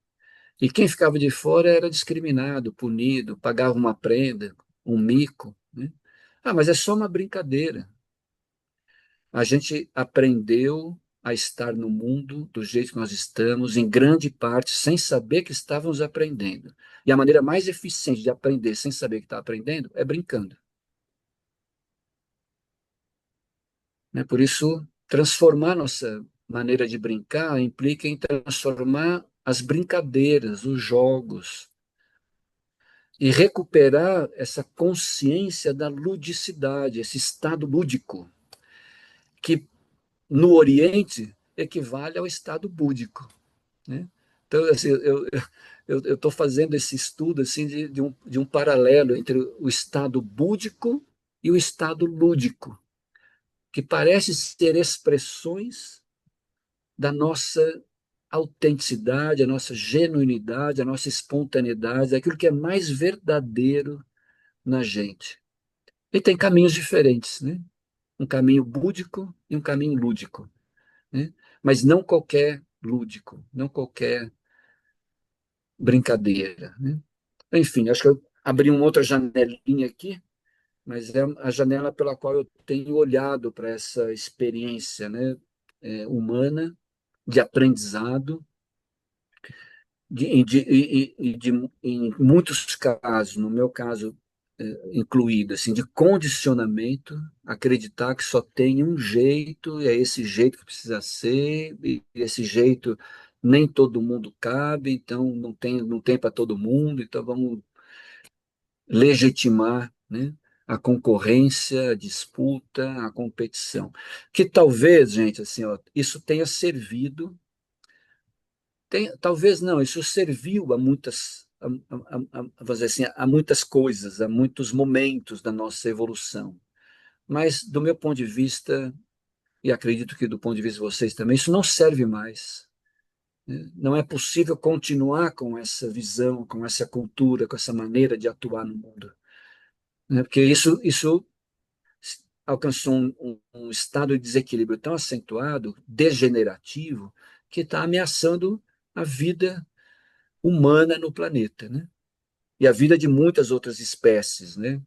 E quem ficava de fora era discriminado, punido, pagava uma prenda, um mico. Né? Ah, mas é só uma brincadeira. A gente aprendeu a estar no mundo do jeito que nós estamos, em grande parte, sem saber que estávamos aprendendo. E a maneira mais eficiente de aprender sem saber que está aprendendo é brincando. Né? Por isso, transformar nossa maneira de brincar implica em transformar as brincadeiras, os jogos, e recuperar essa consciência da ludicidade, esse estado lúdico, que no Oriente equivale ao estado búdico. Né? Então, assim, eu estou fazendo esse estudo assim, de um paralelo entre o estado búdico e o estado lúdico, que parece ser expressões da nossa autenticidade, a nossa genuinidade, a nossa espontaneidade, aquilo que é mais verdadeiro na gente. E tem caminhos diferentes, né? Um caminho búdico e um caminho lúdico, né? Mas não qualquer lúdico, não qualquer brincadeira, né? Enfim, acho que eu abri uma outra janelinha aqui, mas é a janela pela qual eu tenho olhado para essa experiência, né, humana, de aprendizado, em muitos casos, no meu caso incluído, assim, de condicionamento, acreditar que só tem um jeito, e é esse jeito que precisa ser, e esse jeito nem todo mundo cabe, então não tem para todo mundo, então vamos legitimar, né, a concorrência, a disputa, a competição. Que talvez, gente, assim, ó, isso tenha servido, talvez não, isso serviu a muitas, vamos dizer assim, a muitas coisas, a muitos momentos da nossa evolução. Mas, do meu ponto de vista, e acredito que do ponto de vista de vocês também, isso não serve mais. Né? Não é possível continuar com essa visão, com essa cultura, com essa maneira de atuar no mundo. Né? Porque isso alcançou um estado de desequilíbrio tão acentuado, degenerativo, que está ameaçando a vida humana no planeta, né? E a vida de muitas outras espécies, né?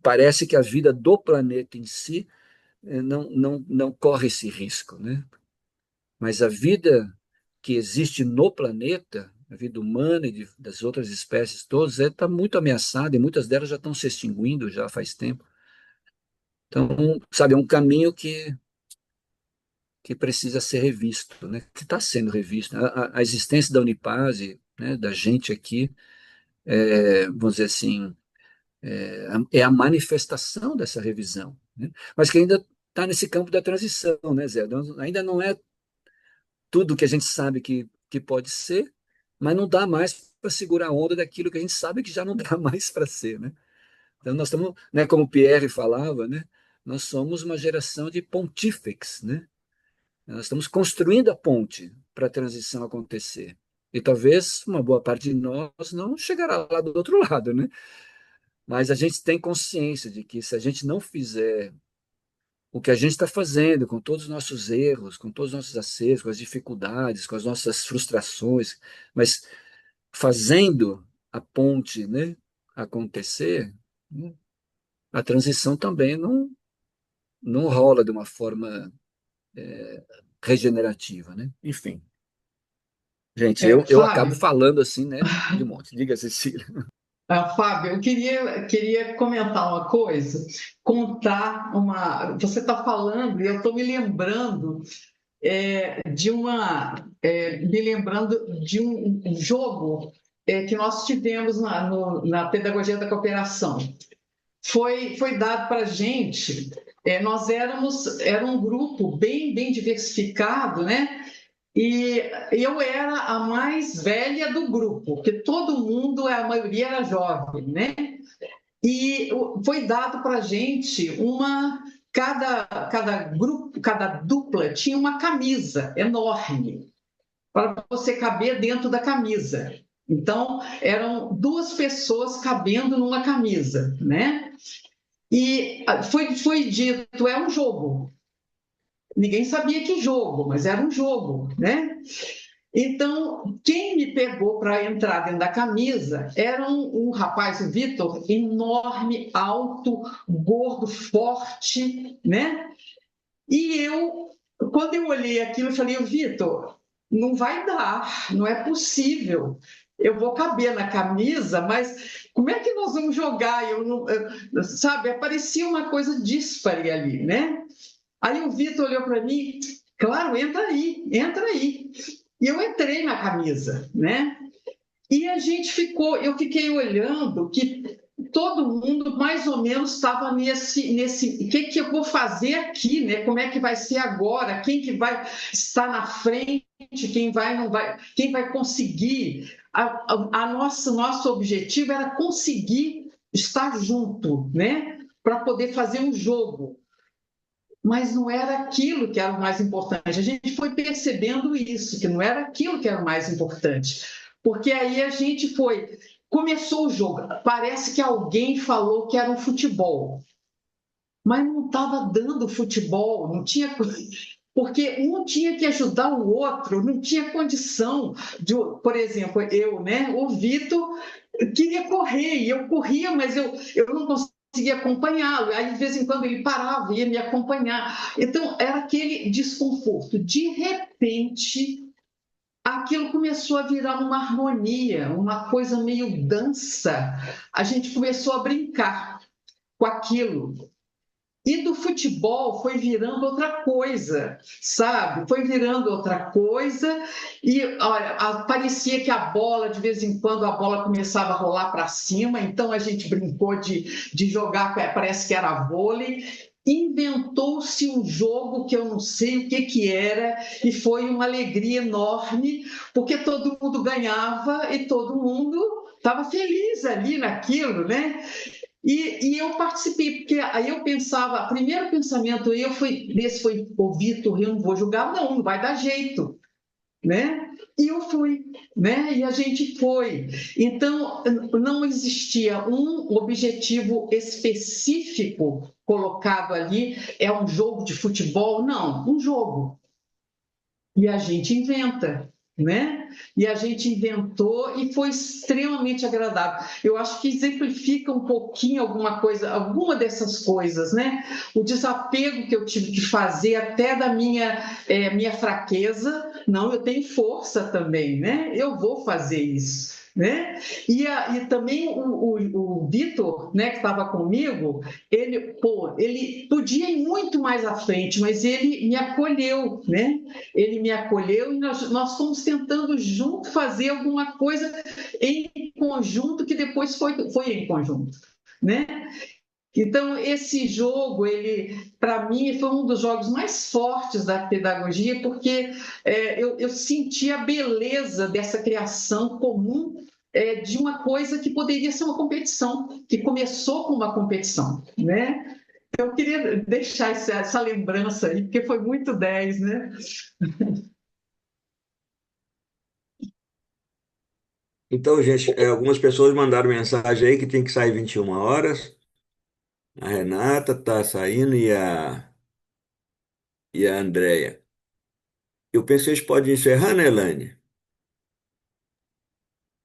Parece que a vida do planeta em si não corre esse risco, né? Mas a vida que existe no planeta, a vida humana e das outras espécies todas, está muito ameaçada e muitas delas já estão se extinguindo já faz tempo. Então, sabe, é um caminho que precisa ser revisto, né? Que está sendo revisto. A existência da Unipase, né, da gente aqui, vamos dizer assim, é a manifestação dessa revisão, né? Mas que ainda está nesse campo da transição, né, Zé? Ainda não é tudo que a gente sabe que pode ser, mas não dá mais para segurar a onda daquilo que a gente sabe que já não dá mais para ser, né? Então nós estamos, né, como o Pierre falava, né, nós somos uma geração de pontífex, né? Nós estamos construindo a ponte para a transição acontecer. E talvez uma boa parte de nós não chegará lá do outro lado, né? Mas a gente tem consciência de que se a gente não fizer o que a gente está fazendo, com todos os nossos erros, com todos os nossos acertos, com as dificuldades, com as nossas frustrações, mas fazendo a ponte, né, acontecer, né, a transição também não rola de uma forma regenerativa, né? Enfim, gente, eu acabo Fábio, falando assim, né, de um monte. Diga, Cecília. Fábio, eu queria comentar uma coisa, contar uma. Você está falando e eu estou me lembrando me lembrando de um jogo que nós tivemos na pedagogia da cooperação. Foi dado para a gente, era um grupo bem diversificado, né? E eu era a mais velha do grupo, porque todo mundo, a maioria era jovem, né? E foi dado para a gente cada grupo, cada dupla tinha uma camisa enorme para você caber dentro da camisa. Então, eram duas pessoas cabendo numa camisa, né? E foi dito, é um jogo. Ninguém sabia que jogo, mas era um jogo, né? Então, quem me pegou para entrar dentro da camisa era um rapaz, o Vitor, enorme, alto, gordo, forte, né? E quando eu olhei aquilo, eu falei, Vitor, não vai dar, não é possível. Eu vou caber na camisa, mas como é que nós vamos jogar? Sabe, parecia uma coisa díspare ali, né? Aí o Vitor olhou para mim, claro, entra aí, entra aí. E eu entrei na camisa, né? E eu fiquei olhando que todo mundo mais ou menos estava o que eu vou fazer aqui, né? Como é que vai ser agora? Quem que vai estar na frente? Quem vai, não vai? Quem vai conseguir? Nosso objetivo era conseguir estar junto, né? Para poder fazer um jogo. Mas não era aquilo que era o mais importante. A gente foi percebendo isso, que não era aquilo que era o mais importante. Porque aí a gente começou o jogo. Parece que alguém falou que era um futebol, mas não estava dando futebol, não tinha. Porque um tinha que ajudar o outro, não tinha condição por exemplo, né? O Vitor queria correr, e eu corria, mas eu não conseguia acompanhá-lo. Aí, de vez em quando, ele parava, ia me acompanhar. Então, era aquele desconforto. De repente, aquilo começou a virar uma harmonia, uma coisa meio dança. A gente começou a brincar com aquilo. E do futebol foi virando outra coisa, sabe? Foi virando outra coisa e olha, parecia que a bola, de vez em quando, a bola começava a rolar para cima, então a gente brincou de jogar, parece que era vôlei. Inventou-se um jogo que eu não sei o que era e foi uma alegria enorme, porque todo mundo ganhava e todo mundo estava feliz ali naquilo, né? E eu participei, porque aí eu pensava, o primeiro pensamento desse foi, o Vitor, eu não vou jogar, não vai dar jeito, né? E eu fui, né? E a gente foi. Então, não existia um objetivo específico colocado ali, é um jogo de futebol, não, um jogo. E a gente inventa, né? E a gente inventou e foi extremamente agradável. Eu acho que exemplifica um pouquinho alguma dessas coisas, né? O desapego que eu tive que fazer até da minha fraqueza. Não, eu tenho força também, né? Eu vou fazer isso. Né? E também o Vitor, né, que estava comigo, ele podia ir muito mais à frente, mas ele me acolheu, né? Ele me acolheu e nós fomos tentando junto fazer alguma coisa em conjunto que depois foi em conjunto, né? Então, esse jogo, para mim, foi um dos jogos mais fortes da pedagogia, porque eu senti a beleza dessa criação comum de uma coisa que poderia ser uma competição, que começou com uma competição, né? Eu queria deixar essa lembrança aí, porque foi muito 10, né? Então, gente, algumas pessoas mandaram mensagem aí que tem que sair 21 horas. A Renata está saindo e a Andréia. Eu pensei que a gente pode encerrar, né, Elaine?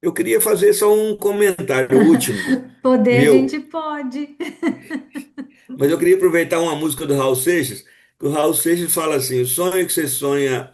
Eu queria fazer só um comentário último, Poder a meu, gente pode. mas eu queria aproveitar uma música do Raul Seixas, que o Raul Seixas fala assim: o sonho que você sonha,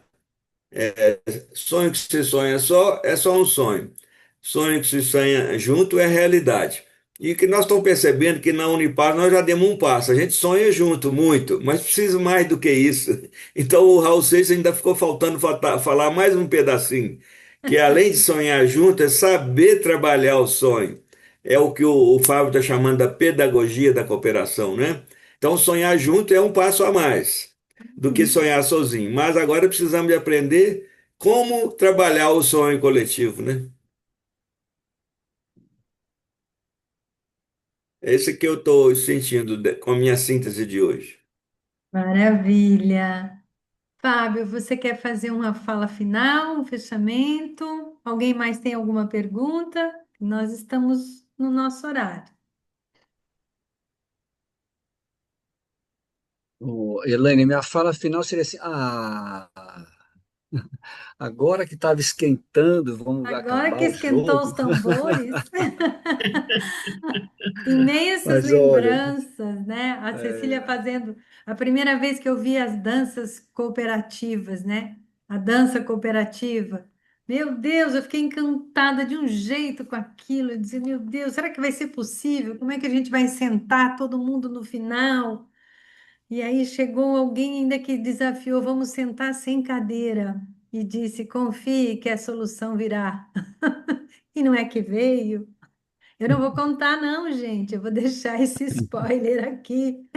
sonho que você sonha só é só um sonho. Sonho que se sonha junto é realidade. E que nós estamos percebendo que na Unipar nós já demos um passo. A gente sonha junto, muito, mas precisa mais do que isso. Então o Raul Seixas ainda ficou faltando falar mais um pedacinho, que além de sonhar junto, é saber trabalhar o sonho. É o que o Fábio está chamando da pedagogia da cooperação, né? Então sonhar junto é um passo a mais do que sonhar sozinho. Mas agora precisamos de aprender como trabalhar o sonho coletivo, né? Esse que eu estou sentindo com a minha síntese de hoje. Maravilha. Fábio, você quer fazer uma fala final, um fechamento? Alguém mais tem alguma pergunta? Nós estamos no nosso horário. Elaine, minha fala final seria assim: agora que estava esquentando, vamos Agora que acabar o esquentou os jogo. tambores, em meio a essas Mas olha, lembranças, né? A Cecília fazendo a primeira vez que eu vi as danças cooperativas, né? A dança cooperativa. Meu Deus, eu fiquei encantada de um jeito com aquilo. Eu dizia, meu Deus, será que vai ser possível? Como é que a gente vai sentar todo mundo no final? E aí chegou alguém ainda que desafiou, vamos sentar sem cadeira. E disse, confie que a solução virá. E não é que veio. Eu não vou contar, não, gente. Eu vou deixar esse spoiler aqui.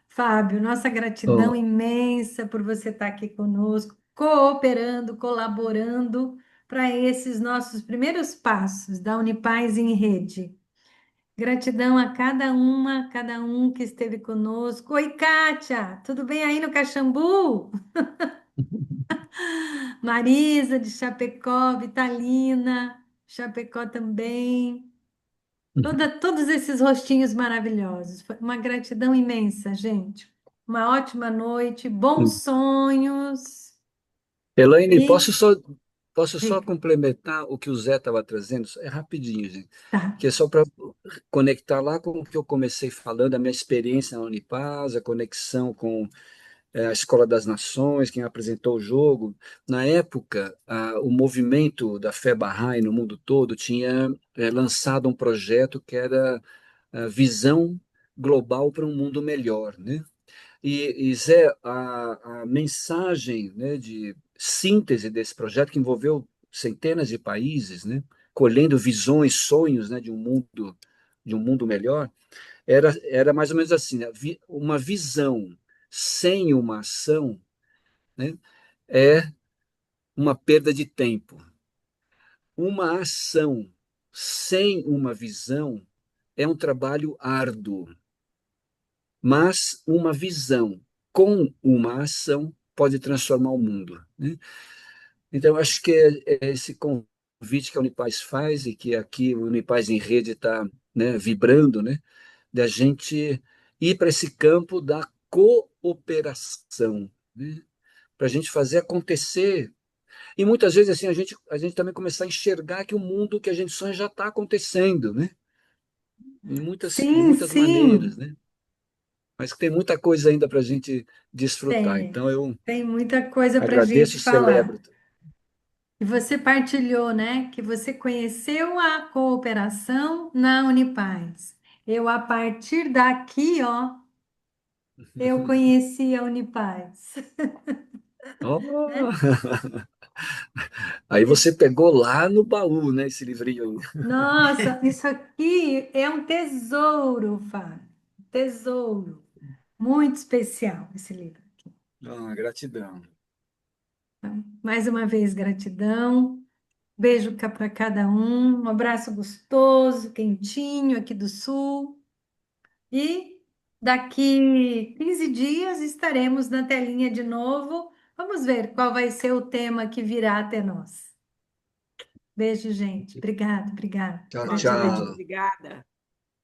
Fábio, nossa gratidão ó, imensa por você estar aqui conosco, cooperando, colaborando para esses nossos primeiros passos da Unipaz em Rede. Gratidão a cada um que esteve conosco. Oi, Kátia, tudo bem aí no Caxambu? Marisa de Chapecó, Vitalina, Chapecó também. Todos esses rostinhos maravilhosos. Foi uma gratidão imensa, gente. Uma ótima noite, bons sonhos Elaine, e posso só diga, complementar o que o Zé estava trazendo? É rapidinho, gente. tá. Que é só para conectar lá com o que eu comecei falando, a minha experiência na Unipaz, a conexão com a Escola das Nações, quem apresentou o jogo. Na época, o movimento da fé Bahá'í no mundo todo tinha lançado um projeto que era a visão global para um mundo melhor, né? E Zé, a mensagem, né, de síntese desse projeto, que envolveu centenas de países, né, colhendo visões, sonhos, né, de um mundo melhor, era mais ou menos assim, né, uma visão sem uma ação, né, é uma perda de tempo. Uma ação sem uma visão é um trabalho árduo, mas uma visão com uma ação pode transformar o mundo, né? Então, eu acho que é esse convite que a Unipaz faz e que aqui o Unipaz em Rede está, né, vibrando, né, da gente ir para esse campo da cooperação, né, para a gente fazer acontecer. E muitas vezes assim a gente também começar a enxergar que o mundo que a gente sonha já está acontecendo, né, de Sim, muitas maneiras, sim, né, mas que tem muita coisa ainda para a gente desfrutar. tem. Então, eu Tem muita coisa para a agradeço gente e falar. celebro. E você partilhou, né, que você conheceu a cooperação na Unipaz. Eu, a partir daqui, ó, eu conheci a Unipaz. Oh! Aí você pegou lá no baú, né, esse livrinho aí. Nossa, isso aqui é um tesouro, Fábio. Tesouro. Muito especial esse livro. Ah, gratidão. Mais uma vez, gratidão. Beijo para cada um. Um abraço gostoso, quentinho aqui do Sul. E daqui 15 dias estaremos na telinha de novo. Vamos ver qual vai ser o tema que virá até nós. Beijo, gente. Obrigada, obrigada. Tchau, Boa noite, Gratidão. tchau. obrigada.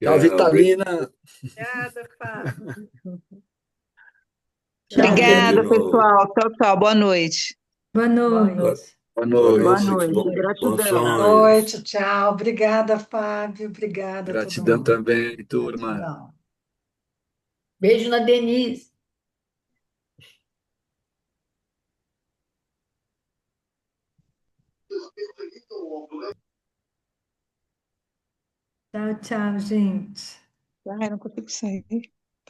Tchau, Tchau, Vitalina. Obrigada, Fábio. Tchau, prazer de gente. Obrigada, novo. pessoal. Tchau, tchau. Boa noite. Boa Boa Boa, noite. noite. Boa boa Boa noite. noite, noite. bons Gratidão. Boa sonhos. noite, tchau. Obrigada, Fábio. Obrigada a todo Gratidão mundo. também, turma. Gratidão. Beijo na Denise. Tchau, tchau, gente. Ai, não consigo sair.